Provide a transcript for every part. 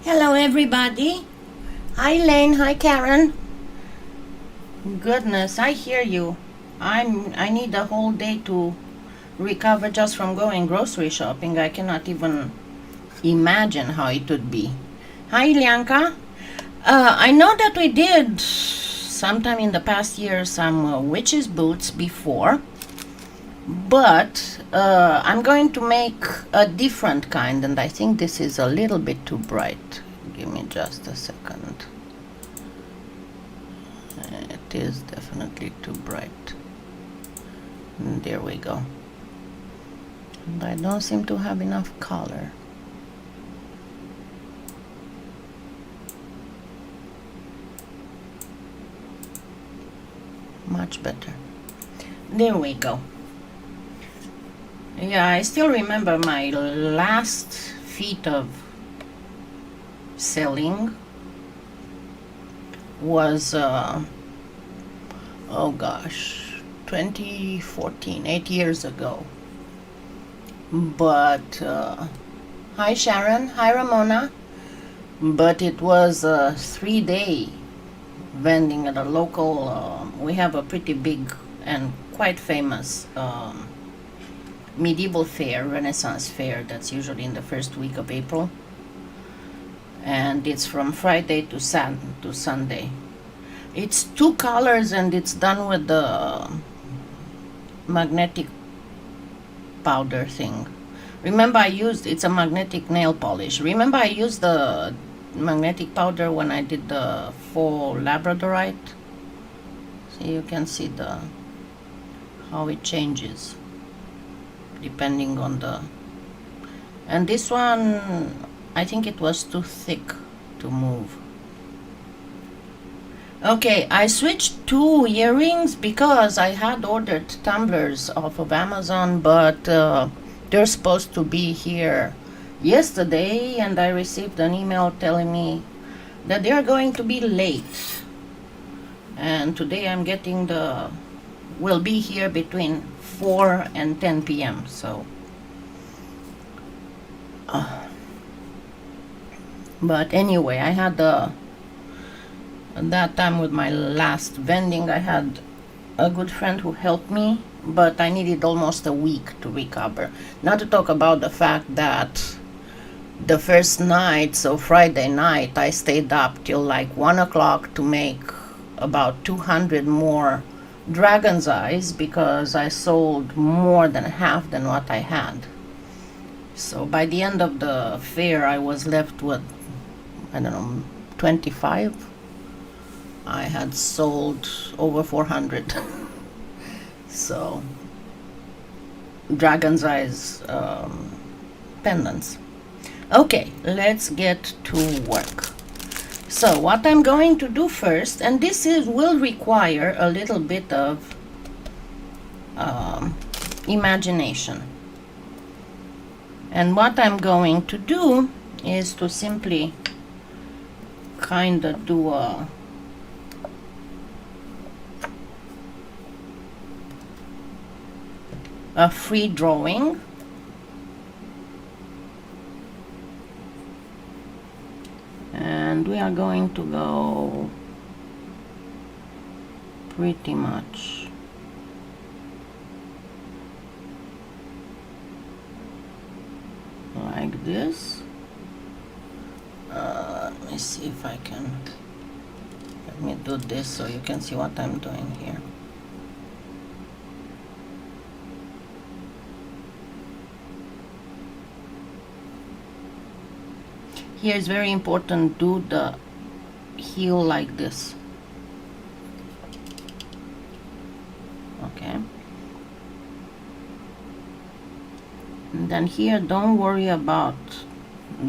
Hello everybody. Hi Lane, hi Karen. Goodness, I hear you. I need a whole day to recover just from going grocery shopping. I cannot even imagine how it would be. Hi Lianka. I know that we did sometime in the past year some witch's boots before, but I'm going to make a different kind, and I think this is a little bit too bright. Give me just a second. It is definitely too bright. There we go. And I don't seem to have enough color. Much better. There we go. Yeah, I still remember my last feat of selling was oh gosh, 2014, 8 years ago. But hi Sharon, hi Ramona. But it was a 3-day vending at a local we have a pretty big and quite famous medieval fair, Renaissance fair, that's usually in the first week of April, and it's from Friday to Sunday. It's 2 colors and it's done with the magnetic powder thing. Remember it's a magnetic nail polish. Remember I used the magnetic powder when I did the faux labradorite. So you can see how it changes depending on the, and this one I think it was too thick to move. Okay, I switched 2 earrings because I had ordered tumblers off of Amazon, but they're supposed to be here yesterday, and I received an email telling me that they are going to be late. And today I'm getting will be here between 4 and 10 p.m. So, but anyway, I had that time with my last vending, I had a good friend who helped me, but I needed almost a week to recover. Not to talk about the fact that the first night, so Friday night, I stayed up till like 1 o'clock to make about 200 more dragon's eyes because I sold more than half than what I had. So by the end of the fair, I was left with, I don't know, 25. I had sold over 400. So, dragon's eyes pendants. Okay, let's get to work. So what I'm going to do first, and this will require a little bit of imagination. And what I'm going to do is to simply kind of do a free drawing. And we are going to go pretty much like this. Let me see if I can, let me do this so you can see what I'm doing here. Here is very important, do the heel like this. Okay. And then here, don't worry about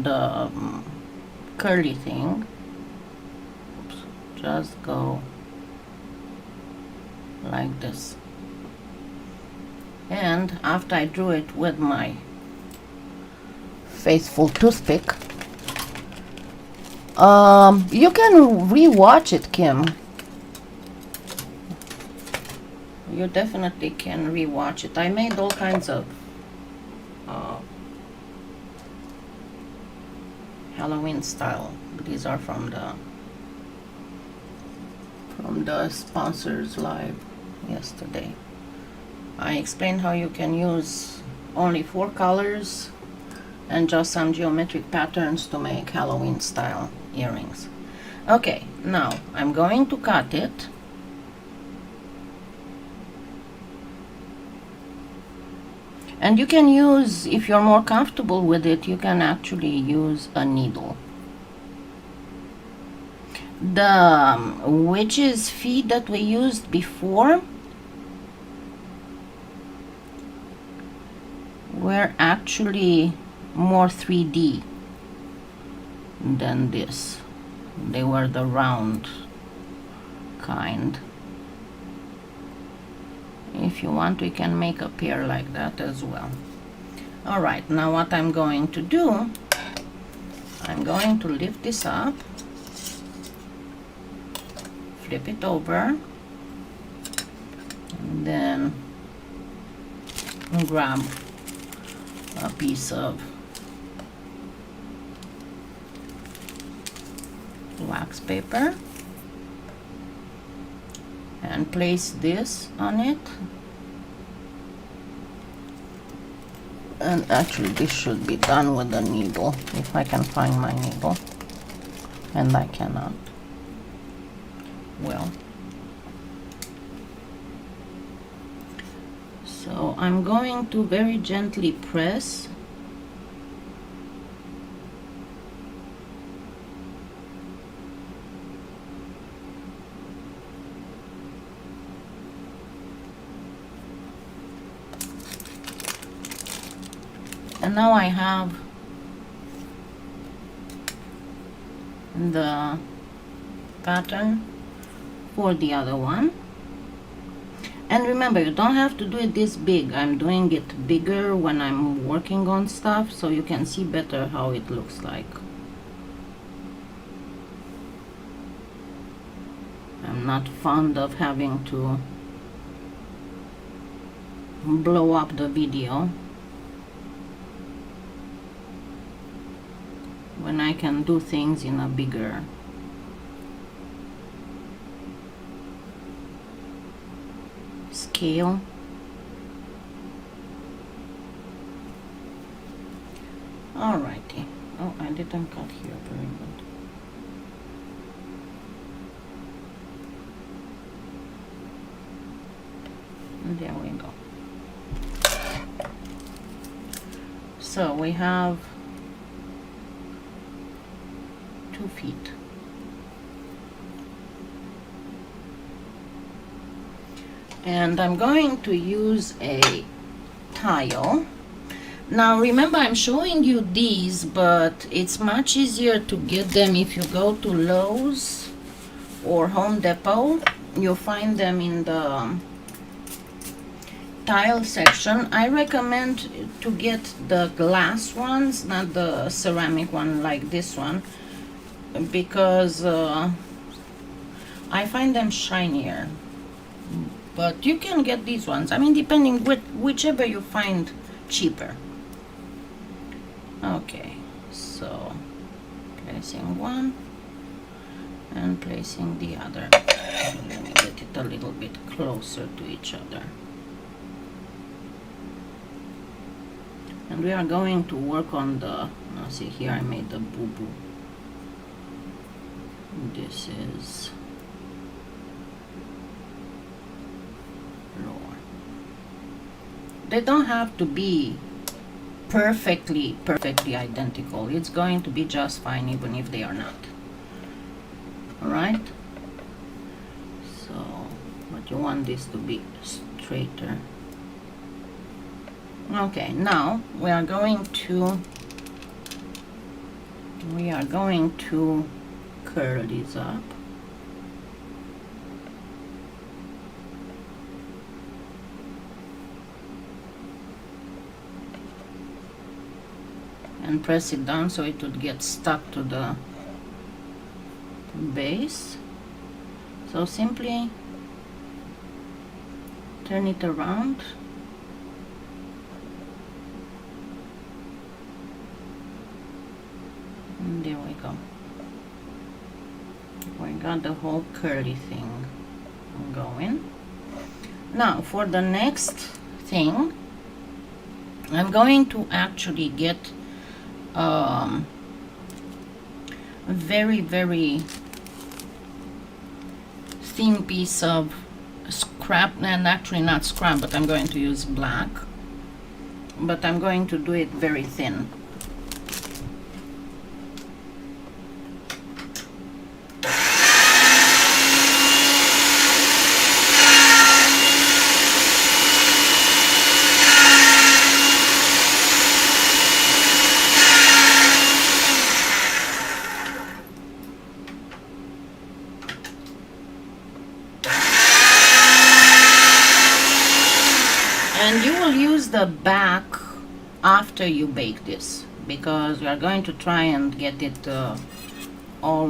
the curly thing. Oops. Just go like this. And after I drew it with my faithful toothpick, you can re-watch it, Kim. You definitely can re-watch it. I made all kinds of Halloween style. These are from the sponsors live yesterday. I explained how you can use only 4 colors and just some geometric patterns to make Halloween style earrings. Okay, now I'm going to cut it. And you can use, if you're more comfortable with it, you can actually use a needle. The witch's feet that we used before were actually more 3D than this. They were the round kind. If you want, we can make a pair like that as well. Alright, now what I'm going to do, I'm going to lift this up, flip it over, and then grab a piece of wax paper and place this on it. And actually this should be done with a needle, if I can find my needle, and I cannot. Well, so I'm going to very gently press and now I have the pattern for the other one. And remember, you don't have to do it this big. I'm doing it bigger when I'm working on stuff so you can see better how it looks like. I'm not fond of having to blow up the video when I can do things in a bigger scale. Alrighty. Oh, I didn't cut here very good. And there we go. So we have 2 feet. And I'm going to use a tile. Now remember, I'm showing you these, but it's much easier to get them if you go to Lowe's or Home Depot. You'll find them in the tile section. I recommend to get the glass ones, not the ceramic one like this one, because I find them shinier. But you can get these ones, I mean, depending whichever you find cheaper. Okay, so placing one and placing the other. Let me get it a little bit closer to each other. And we are going to work on the, now see here I made the boo-boo. This is lower. They don't have to be perfectly identical. It's going to be just fine even if they are not. Alright? So, but you want this to be straighter. Okay, now we are going to curl these up. And press it down so it would get stuck to the base. So simply turn it around And there we go. We got the whole curly thing going. Now for the next thing, I'm going to actually get a very, very thin piece of scrap, and actually not scrap, but I'm going to use black, but I'm going to do it very thin. And you will use the back after you bake this, because we are going to try and get it all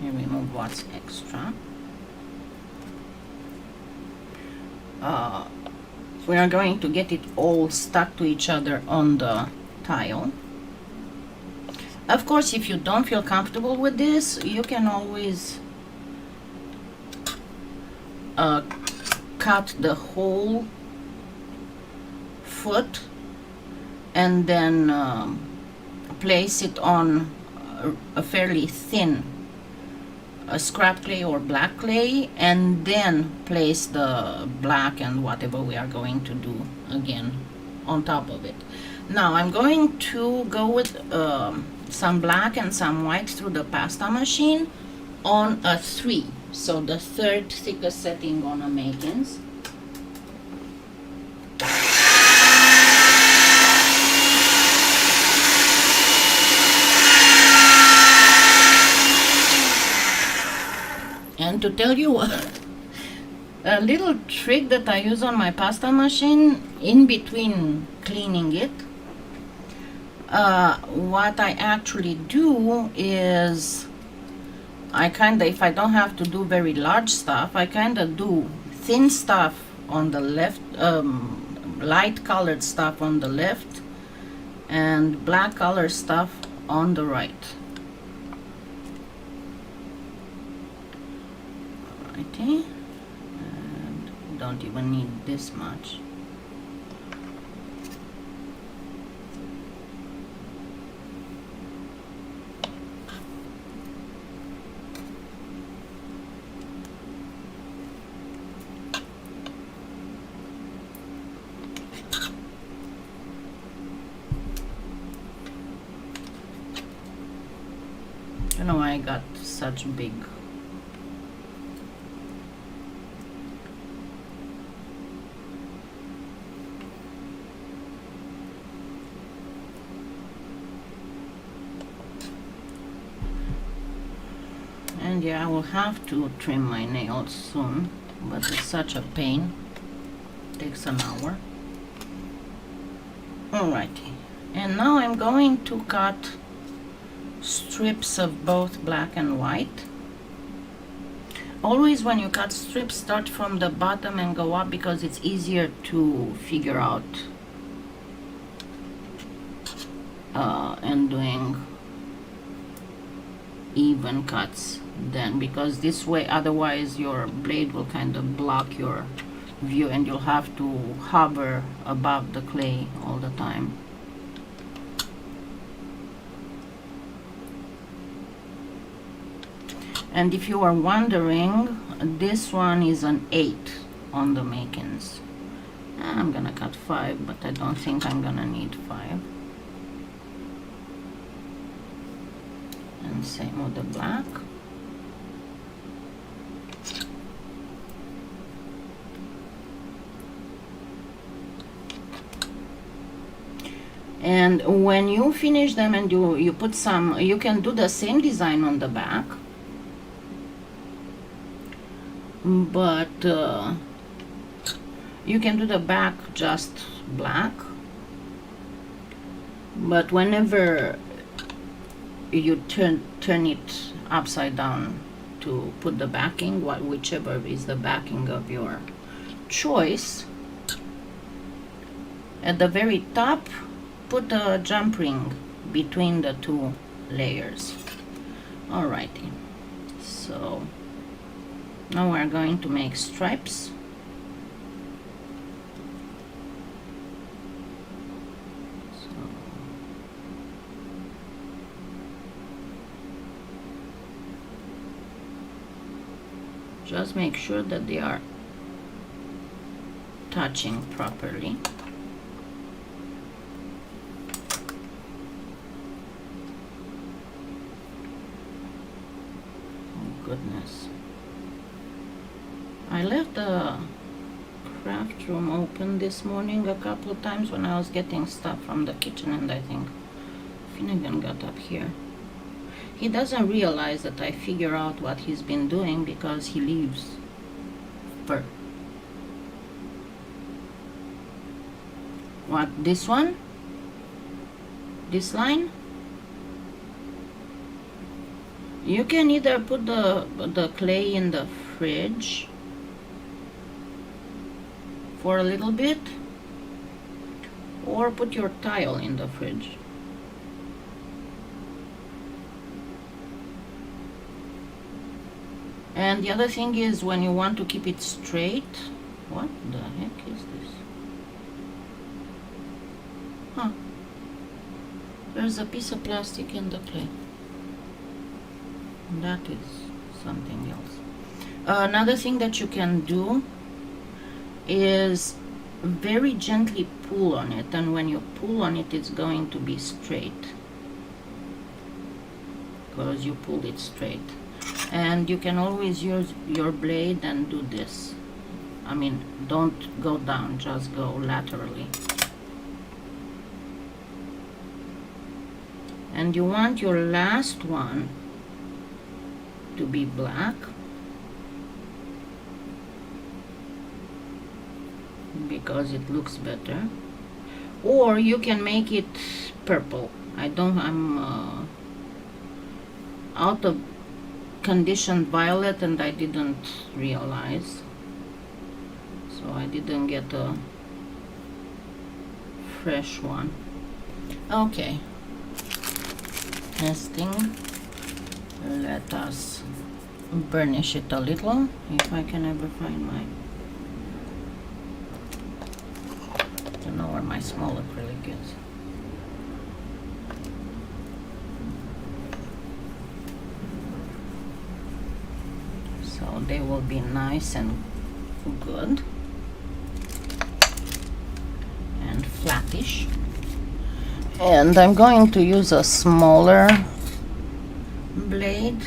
remove what's extra. We are going to get it all stuck to each other on the tile. Of course, if you don't feel comfortable with this, you can always cut the whole foot and then place it on a fairly thin scrap clay or black clay, and then place the black and whatever we are going to do again on top of it. Now I'm going to go with some black and some white through the pasta machine on a 3, so the third thickest setting on a Makins. And to tell you a little trick that I use on my pasta machine, in between cleaning it, what I actually do is I kinda, if I don't have to do very large stuff, I kinda do thin stuff on the left, light colored stuff on the left, and black colored stuff on the right. Alrighty, and don't even need this much. I don't know why I got such big. And yeah, I will have to trim my nails soon, but it's such a pain. It takes an hour. Alrighty, and now I'm going to cut strips of both black and white. Always when you cut strips, start from the bottom and go up, because it's easier to figure out and doing even cuts then, because this way otherwise your blade will kind of block your view and you'll have to hover above the clay all the time. And if you are wondering, this one is an 8 on the Makins. I'm gonna cut 5, but I don't think I'm gonna need 5. And same with the black. And when you finish them and you put some, you can do the same design on the back, but you can do the back just black, but whenever you turn it upside down to put the backing, whichever is the backing of your choice, At the very top, put a jump ring between the two layers. Alrighty, so now we're going to make stripes. Just make sure that they are touching properly. Oh goodness. I left the craft room open this morning a couple of times when I was getting stuff from the kitchen, and I think Finnegan got up here. He doesn't realize that I figure out what he's been doing because he leaves for what, this one? This line? You can either put the clay in the fridge for a little bit, or put your tile in the fridge. And the other thing is, when you want to keep it straight, what the heck is this? Huh. There's a piece of plastic in the clay. That is something else. Another thing that you can do is very gently pull on it, and when you pull on it, it's going to be straight because you pulled it straight. And you can always use your blade and do this. I mean, don't go down, just go laterally. And you want your last one to be black, because it looks better. Or you can make it purple. I'm out of conditioned violet and I didn't realize, so I didn't get a fresh one. Okay, testing. Let us burnish it a little, if I can ever find my, I don't know where my small acrylic is. So they will be nice and good and flattish. And I'm going to use a smaller blade.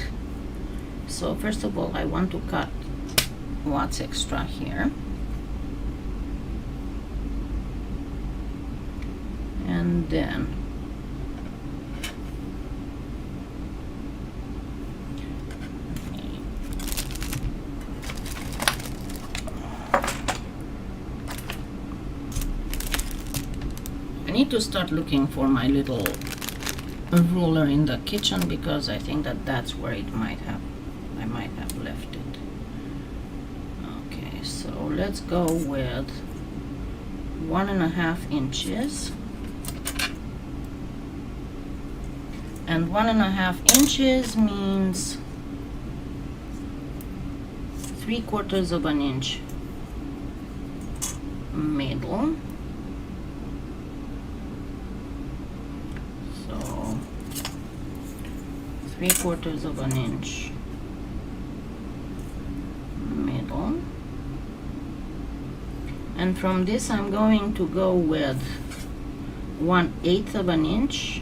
So first of all, I want to cut what's extra here. And then I need to start looking for my little ruler in the kitchen, because I think that that's where I might have left it. Okay, so let's go with 1.5 inches. And 1.5 inches means 3/4 of an inch middle. So 3/4 of an inch middle. And from this I'm going to go with 1/8 of an inch.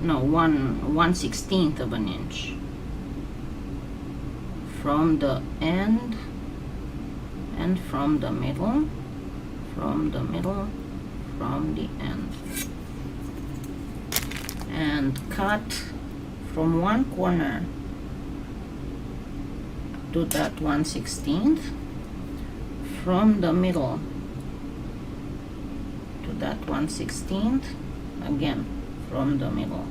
No, 1/16 of an inch from the end and from the middle, from the middle, from the end, and cut from one corner to that 1/16, from the middle to that 1/16, again from the middle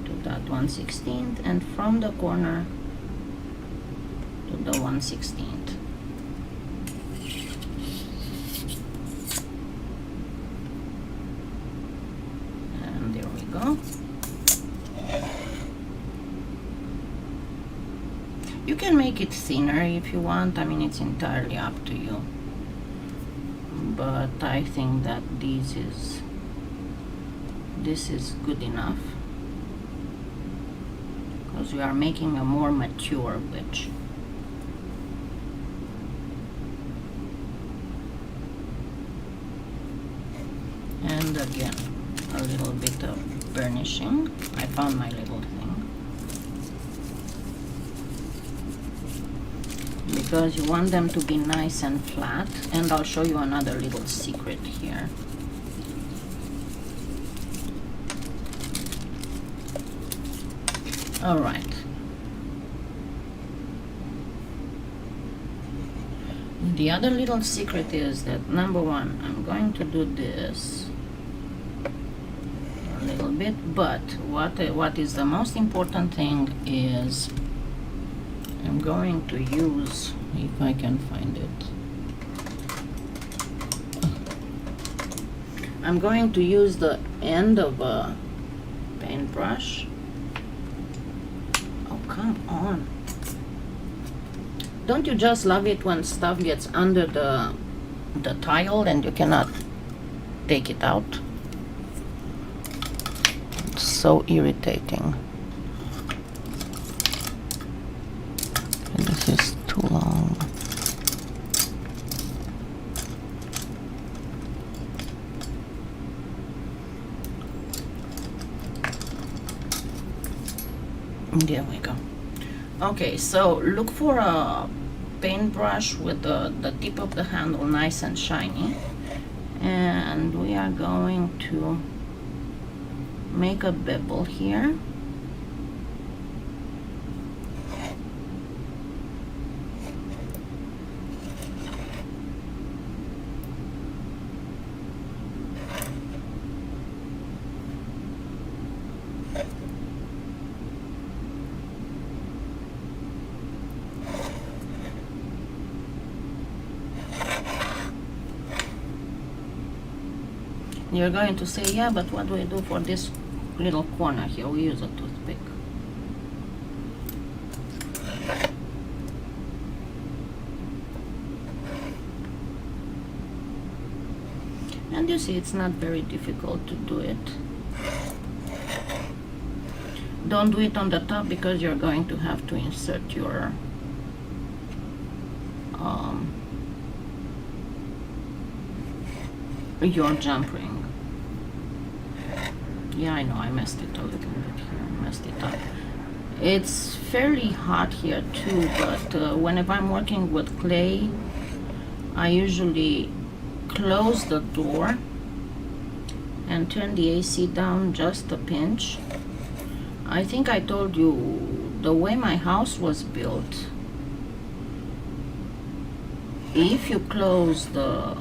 to that 1/16, and from the corner to the 1/16. go. You can make it thinner if you want. I mean, it's entirely up to you. But I think that this is good enough, because we are making a more mature witch. And again, a little bit of burnishing. I found my little thing. Because you want them to be nice and flat. And I'll show you another little secret here. All right. The other little secret is that, number one, I'm going to do this a little bit, but what is the most important thing is I'm going to use, if I can find it, I'm going to use the end of a paintbrush. Oh, come on. Don't you just love it when stuff gets under the tile and you cannot take it out? It's so irritating. And this is too long. There we go. Okay, so look for a paintbrush with the tip of the handle nice and shiny, and we are going to make a bevel here. You're going to say, yeah, but what do we do for this little corner here? We use a toothpick. And you see, it's not very difficult to do it. Don't do it on the top because you're going to have to insert your jump ring. Yeah, I know, I messed it a little bit here, messed it up. It's fairly hot here too, but whenever I'm working with clay, I usually close the door and turn the AC down just a pinch. I think I told you, the way my house was built, if you close the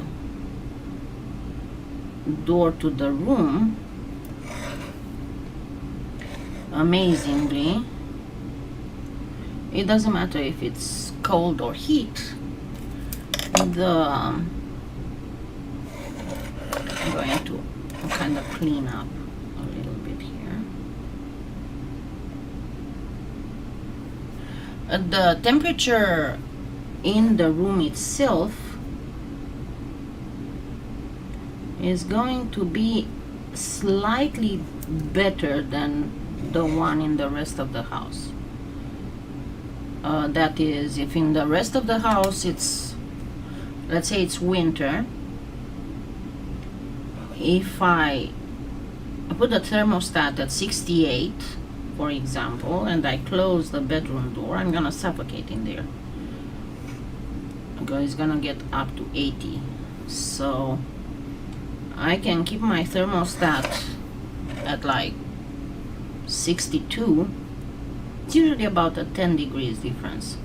door to the room, amazingly, it doesn't matter if it's cold or heat, I'm going to kind of clean up a little bit here. The temperature in the room itself is going to be slightly better than the one in the rest of the house. That is, if in the rest of the house it's, let's say it's winter, if I put the thermostat at 68, for example, and I close the bedroom door, I'm gonna suffocate in there. It's gonna get up to 80. So I can keep my thermostat at like 62. It's usually about a 10 degrees difference.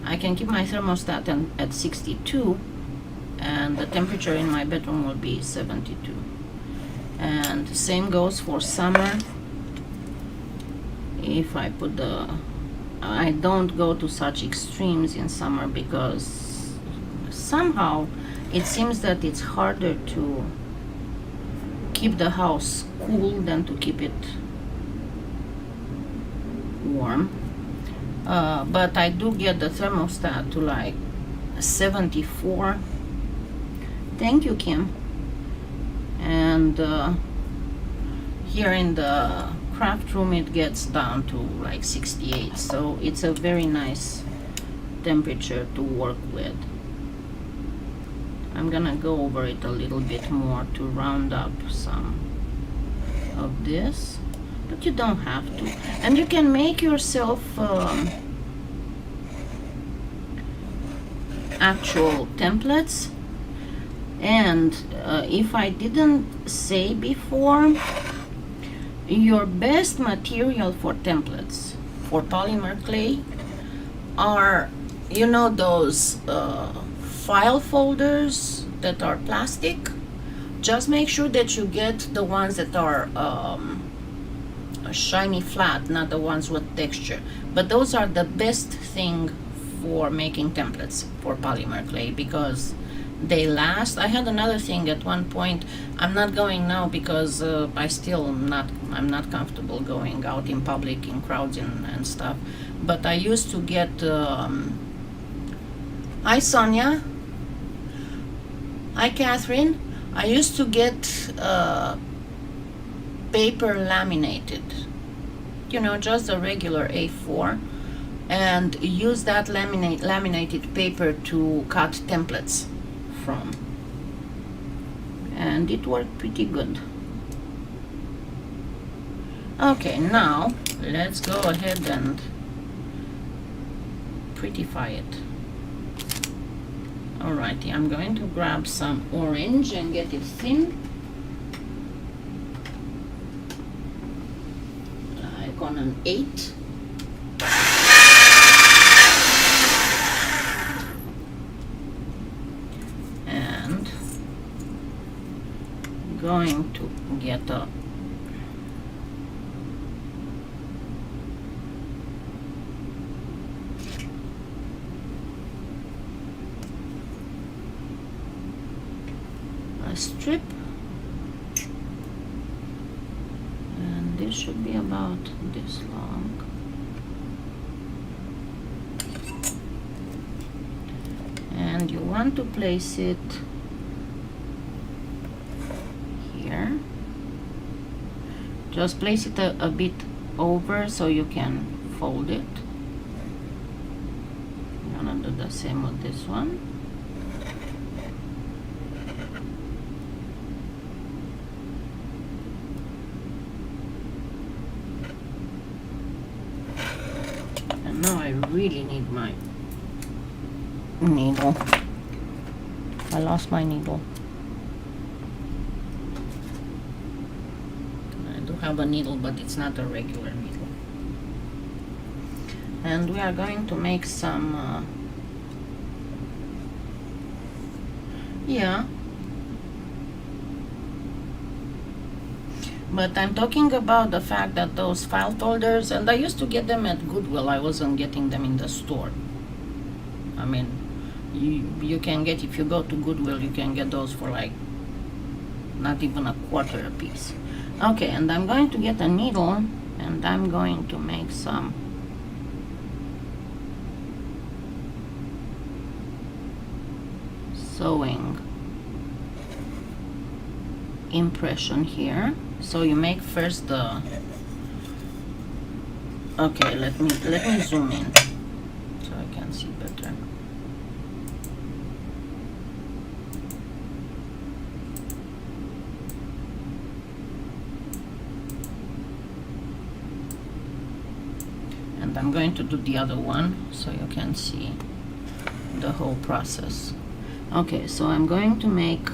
I can keep my thermostat at 62 and the temperature in my bedroom will be 72. And same goes for summer. If I put I don't go to such extremes in summer because somehow it seems that it's harder to keep the house cool than to keep it warm. But I do get the thermostat to like 74. Thank you, Kim. And here in the craft room it gets down to like 68, so it's a very nice temperature to work with. I'm gonna go over it a little bit more to round up some of this, but you don't have to. And you can make yourself actual templates. And if I didn't say before, your best material for templates for polymer clay are, you know, those file folders that are plastic. Just make sure that you get the ones that are shiny flat, not the ones with texture. But those are the best thing for making templates for polymer clay because they last. I had another thing at one point. I'm not going now because I'm not comfortable going out in public in crowds and stuff. But I used to get hi Sonia, hi Catherine. I used to get paper laminated, you know, just the regular A4, and use that laminated paper to cut templates from, and it worked pretty good. Okay, now let's go ahead and prettify it. Alrighty, I'm going to grab some orange and get it thin, like on an 8. And going to get a strip, and this should be about this long. And you want to place it here. Just place it a bit over so you can fold it. I'm gonna do the same with this one. Now I really need my needle. I lost my needle. I do have a needle, but it's not a regular needle. And we are going to make some yeah, but I'm talking about the fact that those file folders, and I used to get them at Goodwill, I wasn't getting them in the store. I mean, you can get, if you go to Goodwill, you can get those for like not even a quarter a piece. Okay, and I'm going to get a needle and I'm going to make some sewing impression here. So you make first the, okay, let me zoom in so I can see better. And I'm going to do the other one so you can see the whole process. Okay, so I'm going to make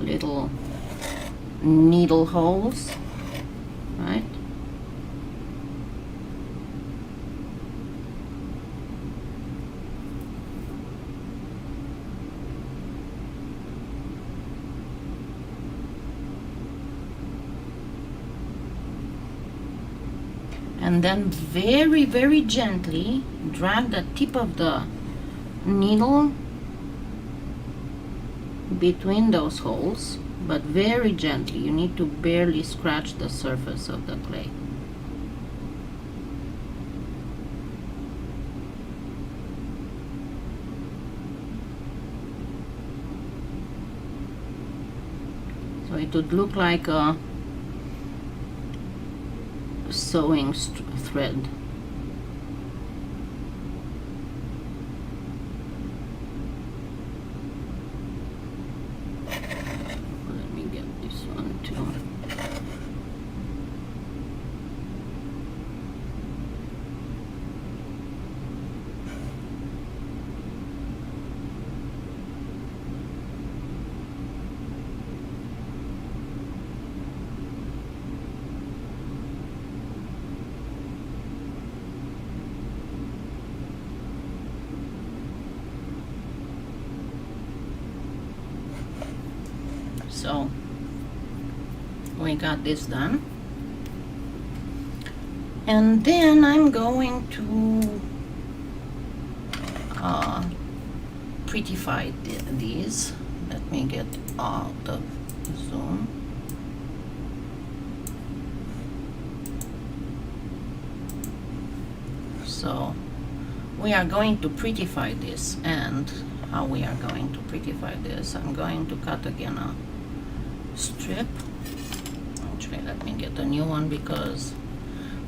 little needle holes, right? And then very, very gently drag the tip of the needle between those holes, but very gently. You need to barely scratch the surface of the clay. So it would look like a sewing thread. Let me get this one too. So we got this done, and then I'm going to prettify these. Let me get out of zoom. So we are going to prettify this, and how we are going to prettify this, I'm going to cut again a strip. Actually, let me get a new one, because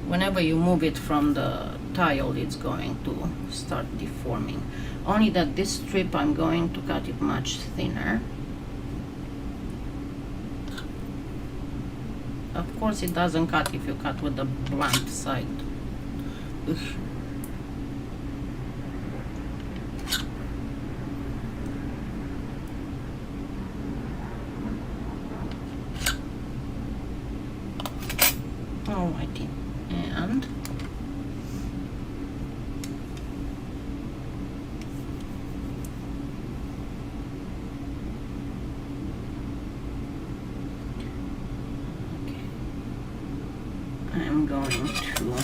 whenever you move it from the tile, it's going to start deforming. Only that this strip, I'm going to cut it much thinner. Of course, it doesn't cut if you cut with the blunt side. Ugh. Alrighty, and okay, I'm going to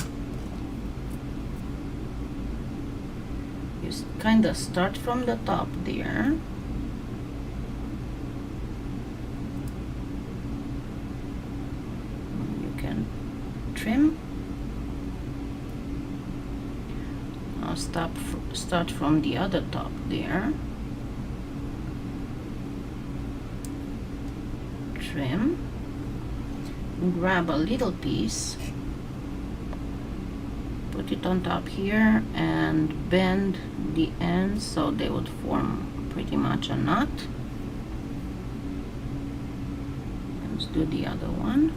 just kind of start from the top there. You can trim. I'll start from the other top there. Trim. Grab a little piece. Put it on top here and bend the ends so they would form pretty much a knot. Let's do the other one.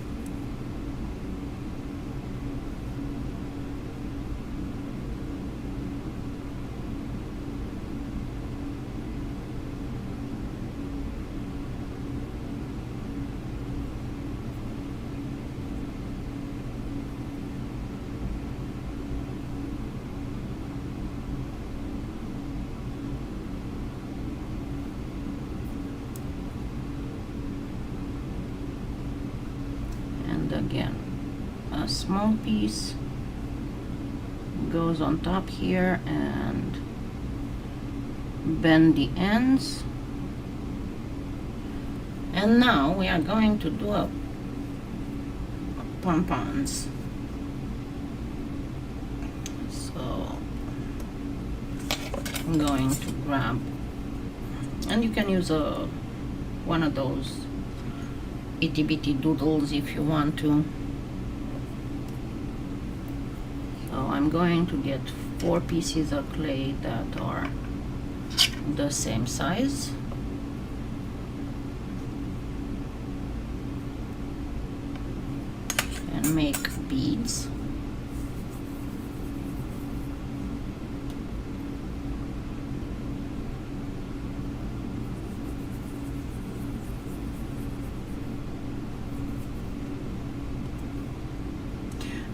Again, a small piece goes on top here and bend the ends. And now we are going to do a pom-poms. So I'm going to grab, and you can use one of those itty bitty doodles if you want to. So I'm going to get 4 pieces of clay that are the same size. And make beads.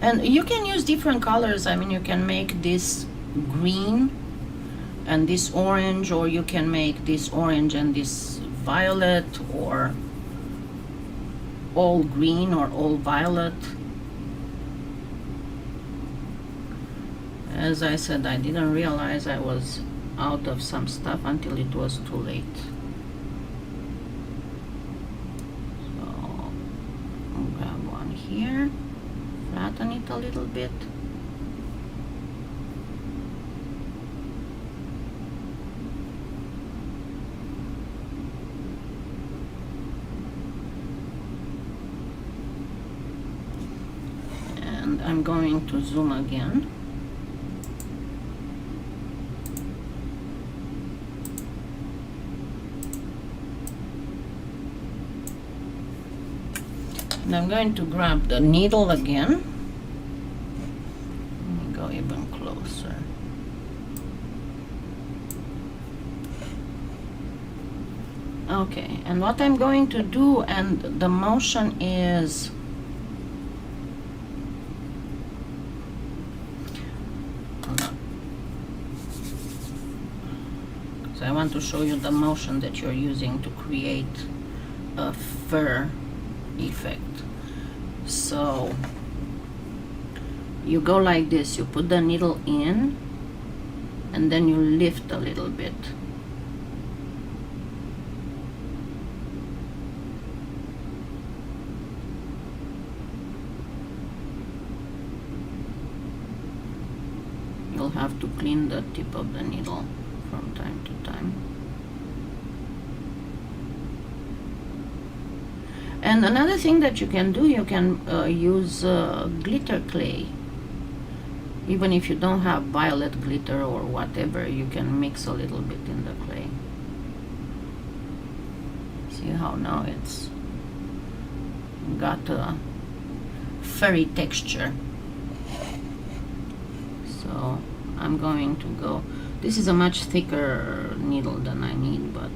And you can use different colors. I mean, you can make this green and this orange, or you can make this orange and this violet, or all green or all violet. As I said, I didn't realize I was out of some stuff until it was too late. here, flatten it a little bit. And I'm going to zoom again. And I'm going to grab the needle again. Let me go even closer. Okay, and what I'm going to do, and the motion is so I want to show you the motion that you're using to create a fur effect. So you go like this, you put the needle in and then you lift a little bit. You'll have to clean the tip of the needle from time to time. And another thing that you can do, you can use glitter clay. Even if you don't have violet glitter or whatever, you can mix a little bit in the clay. See how now it's got a furry texture. So I'm going to go, this is a much thicker needle than I need, but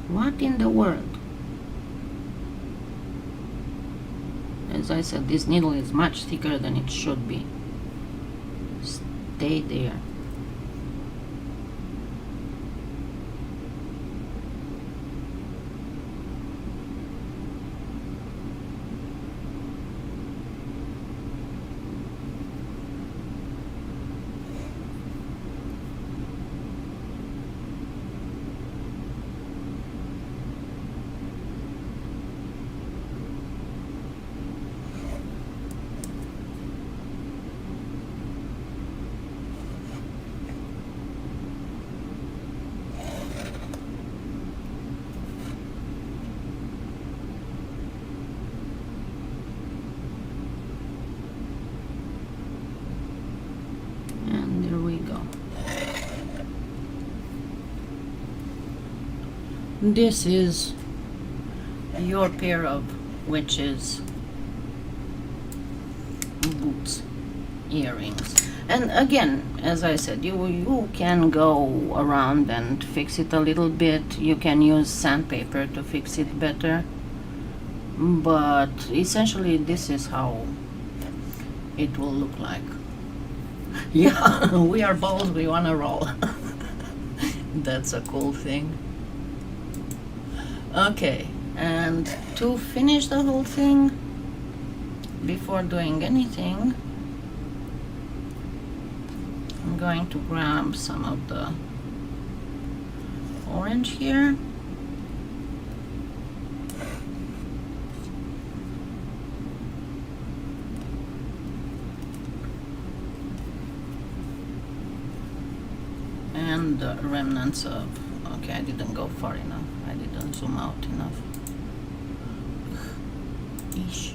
what in the world? As I said, this needle is much thicker than it should be. Stay there. This is your pair of witches boots, earrings. And again, as I said, you can go around and fix it a little bit. You can use sandpaper to fix it better, but essentially this is how it will look like. Yeah, we are balls, we wanna roll. That's a cool thing. Okay, and to finish the whole thing, before doing anything, I'm going to grab some of the orange here. And the remnants of, okay, I didn't go far enough. I didn't zoom out enough. Eesh.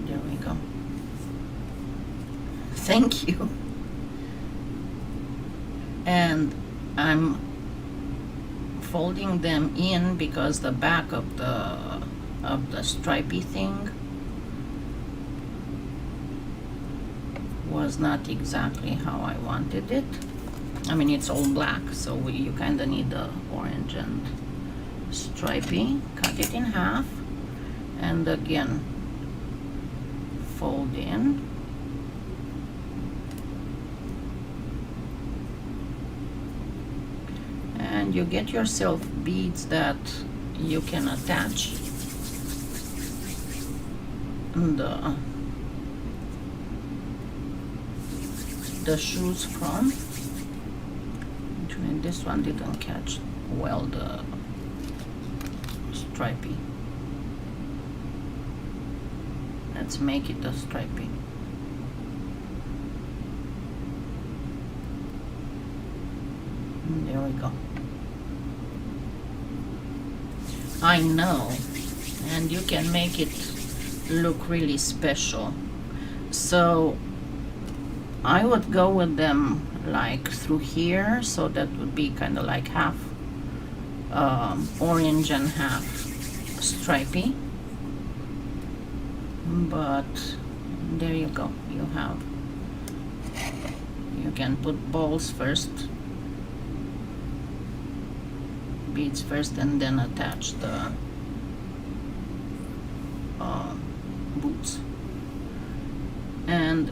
There we go. Thank you. And I'm folding them in because the back of the stripy thing was not exactly how I wanted it. I mean, it's all black, so you kind of need the orange and stripy. Cut it in half, and again fold in. And you get yourself beads that you can attach the shoes from. This one didn't catch well the stripy. Let's make it a stripy. There we go. I know, and you can make it look really special. So I would go with them like through here, so that would be kind of like half orange and half stripy. But there you go, you can put balls first, beads first, and then attach the boots. And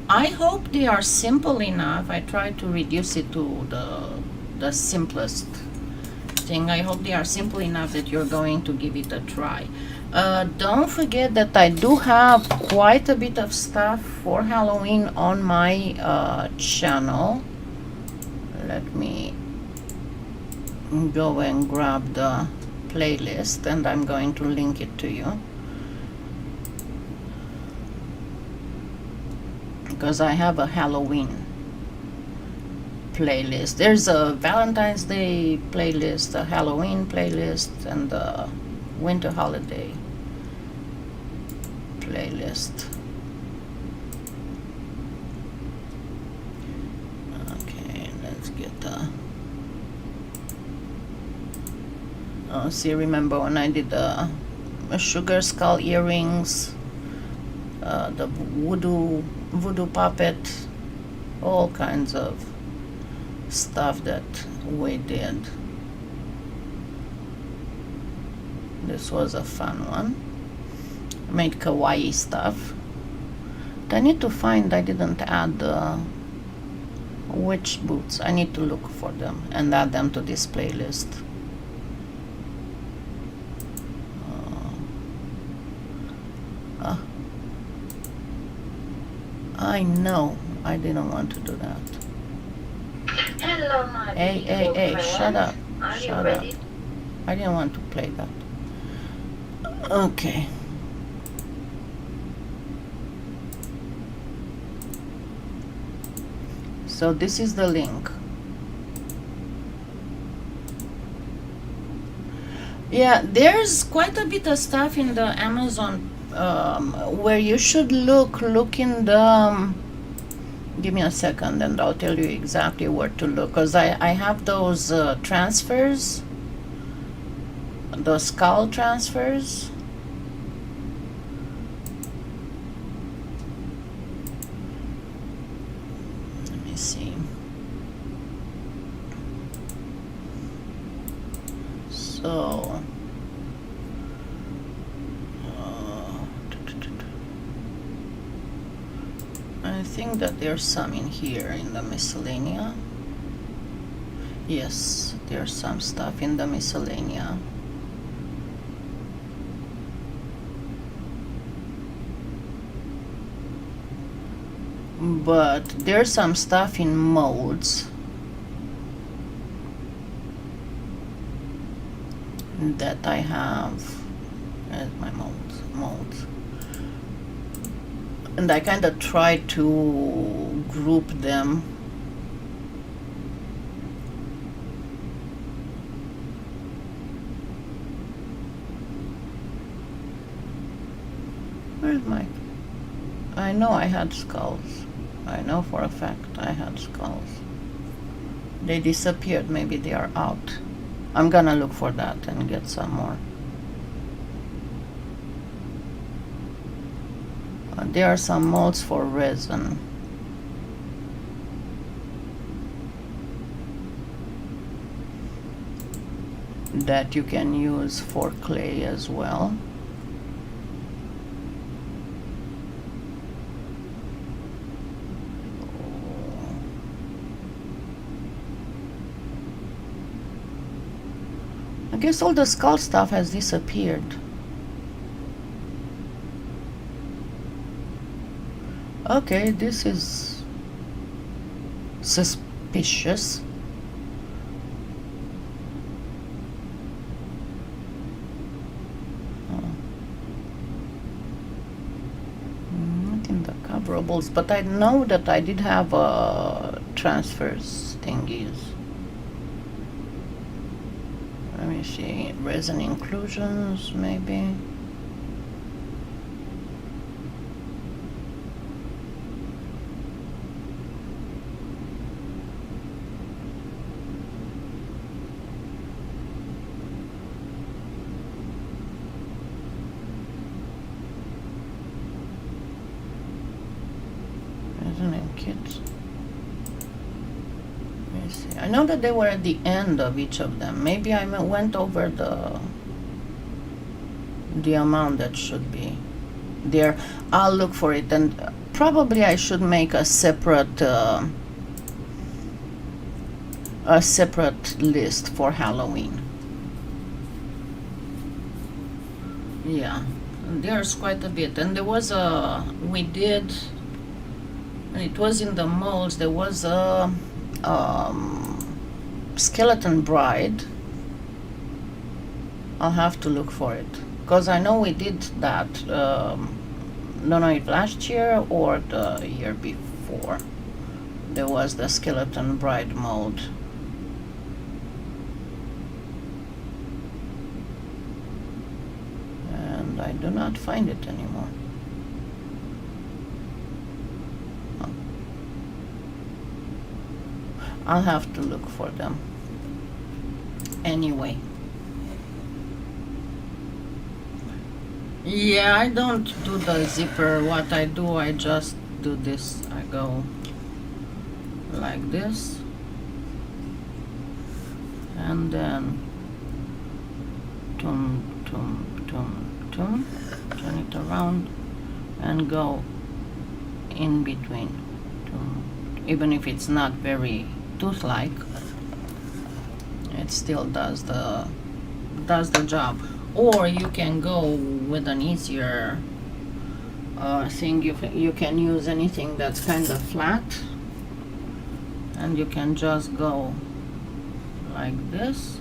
I hope they are simple enough. I try to reduce it to the simplest thing. I hope they are simple enough that you're going to give it a try. Don't forget that I do have quite a bit of stuff for Halloween on my channel. Let me go and grab the playlist, and I'm going to link it to you, because I have a Halloween playlist. There's a Valentine's Day playlist, a Halloween playlist, and a winter holiday playlist. Okay, let's get the see, remember when I did the sugar skull earrings, the voodoo puppet, all kinds of stuff that we did. This was a fun one. I made kawaii stuff. I need to find, I didn't add the witch boots. I need to look for them and add them to this playlist. I know, I didn't want to do that. Hello, my Hey, shut up. Are you Shut ready? up. I didn't want to play that. Okay. So this is the link. Yeah, there's quite a bit of stuff in the Amazon where you should look in the give me a second and I'll tell you exactly where to look, because I have those transfers, those skull transfers. Let me see. So I think that there's some in here in the miscellanea. Yes, there's some stuff in the miscellanea. But there's some stuff in molds that I have. Where's my molds? And I kind of try to group them. Where's my... I know I had skulls. I know for a fact I had skulls. They disappeared. Maybe they are out. I'm gonna look for that and get some more. There are some molds for resin. That you can use for clay as well. I guess all the skull stuff has disappeared. Okay, this is suspicious. Not in the coverables, but I know that I did have transfers thingies. Let me see, resin inclusions maybe. Kits. Let me see. I know that they were at the end of each of them. Maybe I went over the amount that should be there. I'll look for it, and probably I should make a separate list for Halloween. Yeah, there's quite a bit, and there was we did. It was in the molds. There was a skeleton bride. I'll have to look for it, because I know we did that. Don't know if last year or the year before. There was the skeleton bride mold. And I do not find it anymore. I'll have to look for them. Anyway. Yeah, I don't do the zipper. What I do, I just do this. I go like this. And then turn it around and go in between. Even if it's not very tooth-like, it still does the job. Or you can go with an easier thing. You can use anything that's kind of flat, and you can just go like this,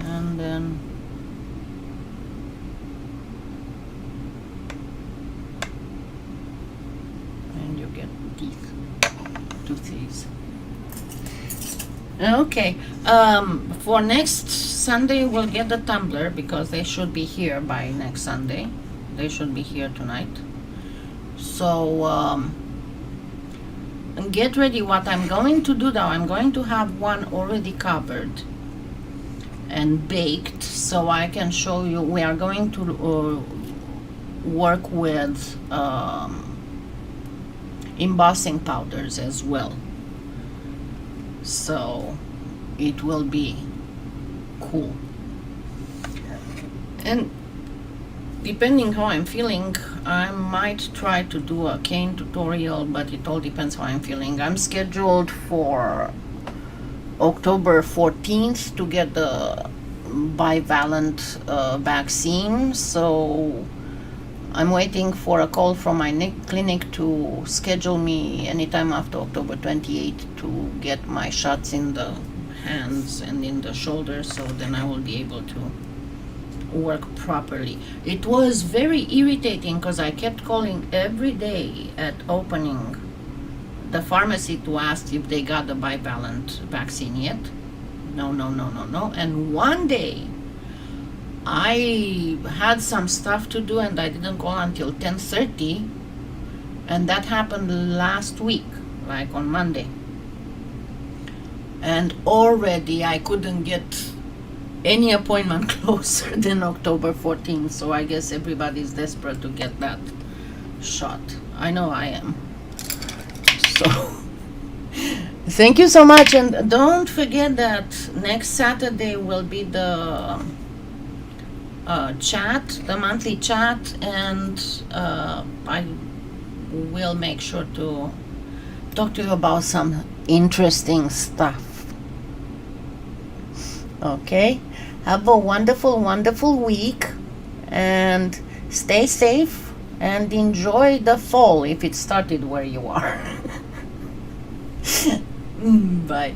and then you get teeth. Toothies. Okay, for next Sunday we'll get the tumbler, because they should be here by next Sunday. They should be here tonight. So and get ready. What I'm going to do now, I'm going to have one already covered and baked, so I can show you. We are going to work with embossing powders as well, so it will be cool. And depending how I'm feeling, I might try to do a cane tutorial, but it all depends how I'm feeling. I'm scheduled for October 14th to get the bivalent vaccine, so I'm waiting for a call from my clinic to schedule me anytime after October 28th to get my shots in the hands and in the shoulders, so then I will be able to work properly. It was very irritating because I kept calling every day at opening the pharmacy to ask if they got the bivalent vaccine yet. No. And one day I had some stuff to do and I didn't call until 10:30, and that happened last week, like on Monday. And already I couldn't get any appointment closer than October 14th, so I guess everybody's desperate to get that shot. I know I am. So thank you so much, and don't forget that next Saturday will be the chat, the monthly chat, and I will make sure to talk to you about some interesting stuff. Okay, have a wonderful, wonderful week, and stay safe and enjoy the fall if it started where you are. Bye.